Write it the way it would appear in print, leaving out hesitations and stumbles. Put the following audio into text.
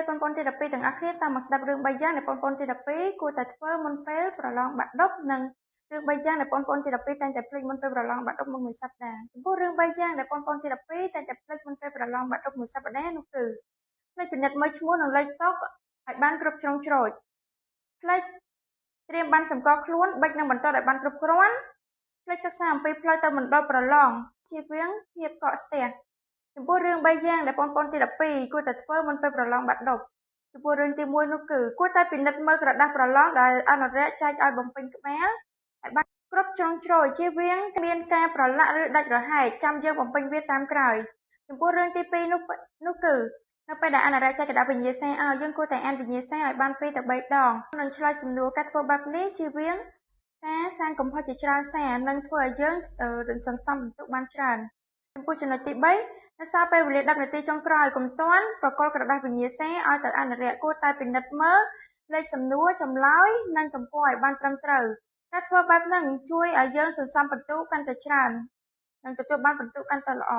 បងប្អូនទី12ទាំងអស់គ្នាតាមមកស្ដាប់រឿង3យ៉ាងដែលបងប្អូនទី12គួរតែធ្វើមុនពេលប្រឡងបាក់ឌុបនិងរឿង3យ៉ាងដែលបងប្អូនទី12តែងតែភ្លេចមុនពេលប្រឡងបាក់ឌុបមួយសប្តាហ៍ចំពោះរឿង3យ៉ាងដែលបងប្អូនទី12តែងតែភ្លេចមុនពេលប្រឡងបាក់ឌុបមួយសប្តាហ៍នោះគឺភ្លេចពិនិត្យមើលឈ្មោះនិងលេខតុឲ្យបានគ្រប់ជ្រុងជ្រោយភ្លេចត្រៀមប័ណ្ណសម្គាល់ខ្លួនបិចនិងបន្តឲ្យបានគ្រប់គ្រាន់ភ្លេចសិក្សាអំពីផ្លូវទៅមណ្ឌលប្រឡងជៀសវាងភាពកកស្ទះចំពោះរឿង3យ៉ាងដែលបងប្អូនទី12គួរតែធ្វើមុនពេលប្រឡងបាក់ឌុបចំពោះរឿងទី1នោះគឺគួរតែពិនិត្យមើលក្រដាសប្រឡងដែលអនុរិយចែកឲ្យបំពេញក្បាលឲ្យបានគ្រប់ជ្រុងជ្រោយជៀសវាងមានការប្រឡាក់ឬដាច់រហែកចាំយើងបំពេញវាតាមក្រោយចំពោះរឿងទី2នោះគឺនៅពេលដែលអនុរិយចែកក្រដាសវិញ្ញាសាឲ្យយើងគួរតែអានវិញ្ញាសាឲ្យបាន2ទៅ3ដងនិងឆ្លើយសំណួរការធ្វើបែបនេះជៀសវាងការសាងកំហុសជាច្រើនសារនិងធ្វើឲ្យយើងសន្សំពិន្ទុបានច្រើនចំពោះចំណុចទី3នៅសល់ពេលវេលា10នាទីចុងក្រោយកុំទាន់ប្រគល់ក្រដាសវិញ្ញាសាឲ្យទៅអនុរិយគួរតែពិនិត្យមើលលេខសំណួរចម្លើយនិងទំព័រឲ្យបានត្រឹមត្រូវការធ្វើបែបហ្នឹងជួយឲ្យយើងសន្សំពិន្ទុកាន់តែច្រើននិងទទួលបានពិន្ទុកាន់តែល្អ